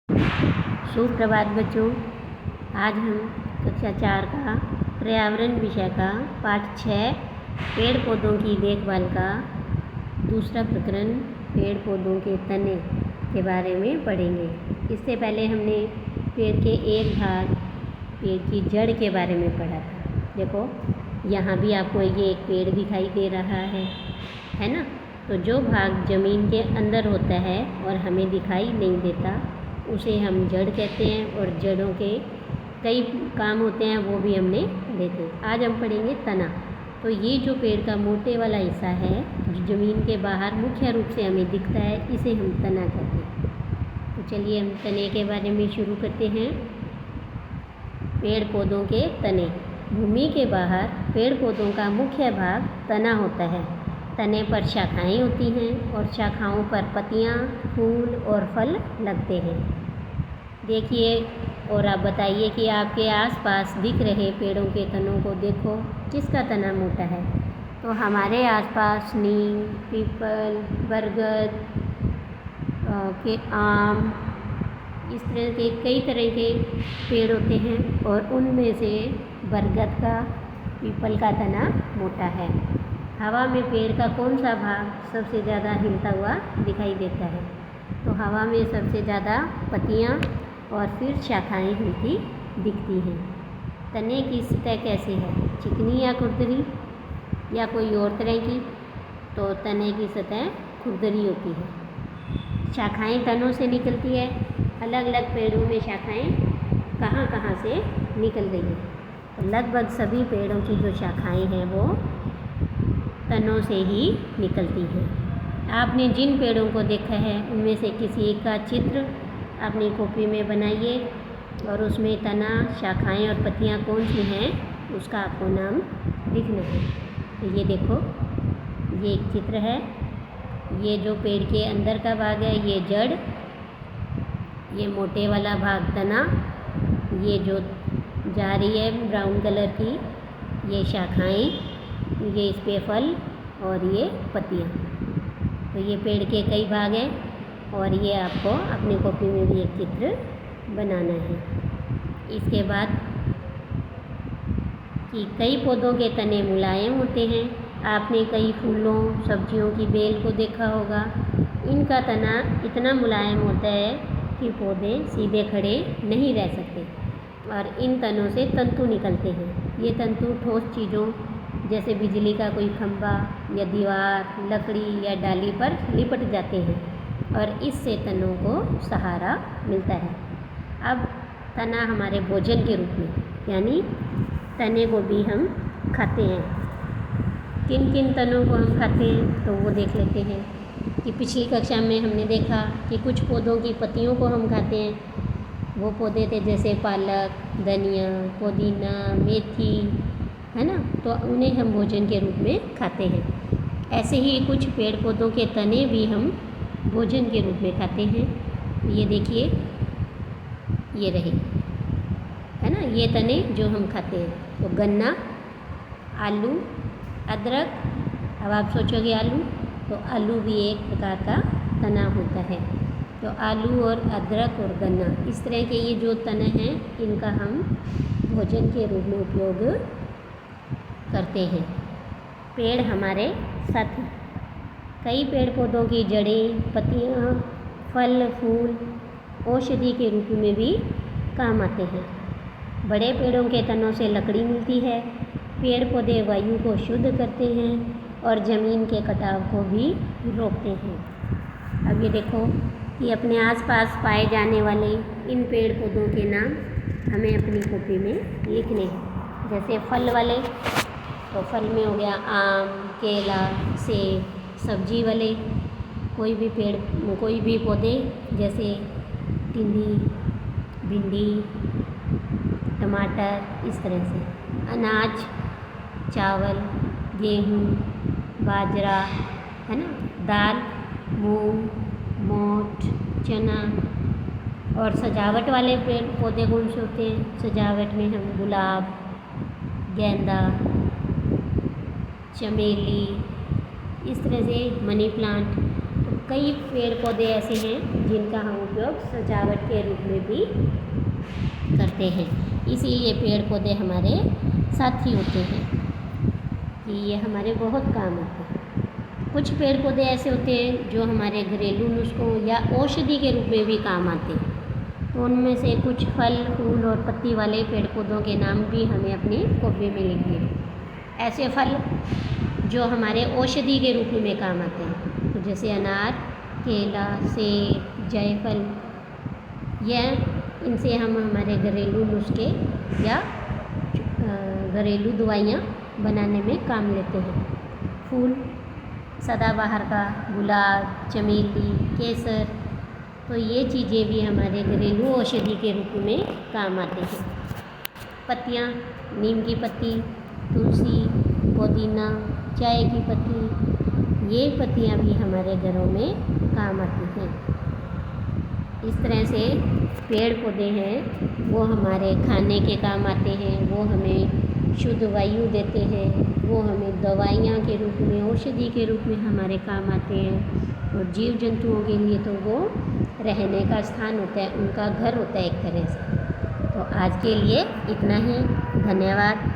सुप्रभात बच्चों। आज हम कक्षा 4 का पर्यावरण विषय का पाठ 6 पेड़ पौधों की देखभाल का दूसरा प्रकरण पेड़ पौधों के तने के बारे में पढ़ेंगे। इससे पहले हमने पेड़ के एक भाग पेड़ की जड़ के बारे में पढ़ा था। देखो यहाँ भी आपको ये एक पेड़ दिखाई दे रहा है ना। तो जो भाग ज़मीन के अंदर होता है और हमें दिखाई नहीं देता उसे हम जड़ कहते हैं, और जड़ों के कई काम होते हैं वो भी हमने पढ़े थे। आज हम पढ़ेंगे तना। तो ये जो पेड़ का मोटे वाला हिस्सा है जो ज़मीन के बाहर मुख्य रूप से हमें दिखता है, इसे हम तना कहते हैं। तो चलिए हम तने के बारे में शुरू करते हैं। पेड़ पौधों के तने। भूमि के बाहर पेड़ पौधों का मुख्य भाग तना होता है। तने पर शाखाएं होती हैं और शाखाओं पर पत्तियां, फूल और फल लगते हैं। देखिए और आप बताइए कि आपके आसपास दिख रहे पेड़ों के तनों को देखो, किसका तना मोटा है। तो हमारे आसपास नीम, पीपल, बरगद के आम, इस तरह के कई तरह के पेड़ होते हैं, और उनमें से बरगद का, पीपल का तना मोटा है। हवा में पेड़ का कौन सा भाग सबसे ज़्यादा हिलता हुआ दिखाई देता है। तो हवा में सबसे ज़्यादा पत्तियाँ और फिर शाखाएं हिलती दिखती हैं। तने की सतह कैसे है, चिकनी या खुरदरी या कोई और तरह की। तो तने की सतह खुरदरी होती है। शाखाएं तनों से निकलती है। अलग अलग पेड़ों में शाखाएं कहाँ कहाँ से निकल रही हैं। तो लगभग सभी पेड़ों की जो शाखाएं हैं वो तनों से ही निकलती हैं। आपने जिन पेड़ों को देखा है उनमें से किसी एक का चित्र अपनी कॉपी में बनाइए और उसमें तना, शाखाएं और पत्तियां कौन सी हैं उसका आपको नाम लिखना है। तो ये देखो, ये एक चित्र है। ये जो पेड़ के अंदर का भाग है ये जड़, ये मोटे वाला भाग तना, ये जो जा रही है ब्राउन कलर की ये शाखाएं, ये इस पे फल और ये पत्तियाँ। तो ये पेड़ के कई भाग हैं और ये आपको अपनी कॉपी में भी एक चित्र बनाना है। इसके बाद कि कई पौधों के तने मुलायम होते हैं। आपने कई फूलों, सब्जियों की बेल को देखा होगा। इनका तना इतना मुलायम होता है कि पौधे सीधे खड़े नहीं रह सकते, और इन तनों से तंतु निकलते हैं। ये तंतु ठोस चीज़ों जैसे बिजली का कोई खंभा या दीवार, लकड़ी या डाली पर लिपट जाते हैं और इससे तनों को सहारा मिलता है। अब तना हमारे भोजन के रूप में, यानी तने को भी हम खाते हैं। किन किन तनों को हम खाते हैं तो वो देख लेते हैं कि पिछली कक्षा में हमने देखा कि कुछ पौधों की पत्तियों को हम खाते हैं। वो पौधे थे जैसे पालक, धनिया, पुदीना, मेथी, है ना। तो उन्हें हम भोजन के रूप में खाते हैं। ऐसे ही कुछ पेड़ पौधों के तने भी हम भोजन के रूप में खाते हैं। ये देखिए, ये रहे, है ना, ये तने जो हम खाते हैं। तो गन्ना, आलू, अदरक। अब आप सोचोगे आलू, तो आलू भी एक प्रकार का तना होता है। तो आलू और अदरक और गन्ना, इस तरह के ये जो तने हैं इनका हम भोजन के रूप में उपयोग करते हैं। पेड़ हमारे साथी। कई पेड़ पौधों की जड़ें, पत्तियाँ, फल, फूल औषधि के रूप में भी काम आते हैं। बड़े पेड़ों के तनों से लकड़ी मिलती है। पेड़ पौधे वायु को शुद्ध करते हैं और ज़मीन के कटाव को भी रोकते हैं। अब ये देखो कि अपने आसपास पाए जाने वाले इन पेड़ पौधों के नाम हमें अपनी कॉपी में लिखने हैं। जैसे फल वाले, तो फल में हो गया आम, केला, सेब। सब्जी वाले कोई भी पेड़, कोई भी पौधे जैसे टिंडी, भिंडी, टमाटर, इस तरह से। अनाज, चावल, गेहूँ, बाजरा, है ना, दाल, मूंग, मोठ, चना। और सजावट वाले पेड़ पौधे कौन से होते हैं। सजावट में हम गुलाब, गेंदा, चमेली, इस तरह से मनी प्लांट। तो कई पेड़ पौधे ऐसे हैं जिनका हम उपयोग सजावट के रूप में भी करते हैं। इसीलिए पेड़ पौधे हमारे साथी होते हैं कि ये हमारे बहुत काम आते हैं। कुछ पेड़ पौधे ऐसे होते हैं जो हमारे घरेलू नुस्खों या औषधि के रूप में भी काम आते हैं। तो उनमें से कुछ फल फूल और पत्ती वाले पेड़ पौधों के नाम भी हमें अपनी कॉपी में लिखने हैं। ऐसे फल जो हमारे औषधि के रूप में काम आते हैं, तो जैसे अनार, केला, सेब, जायफल, यह इनसे हम हमारे घरेलू नुस्खे या घरेलू दवाइयाँ बनाने में काम लेते हैं। फूल सदाबहार का गुलाब, चमेली, केसर, तो ये चीज़ें भी हमारे घरेलू औषधि के रूप में काम आते हैं। पत्तियाँ, नीम की पत्ती, तुलसी, पुदीना, चाय की पत्ती, ये पत्तियाँ भी हमारे घरों में काम आती हैं। इस तरह से पेड़ पौधे हैं वो हमारे खाने के काम आते हैं, वो हमें शुद्ध वायु देते हैं, वो हमें दवाइयाँ के रूप में, औषधि के रूप में हमारे काम आते हैं। और जीव जंतुओं के लिए तो वो रहने का स्थान होता है, उनका घर होता है एक तरह से। तो आज के लिए इतना ही। धन्यवाद।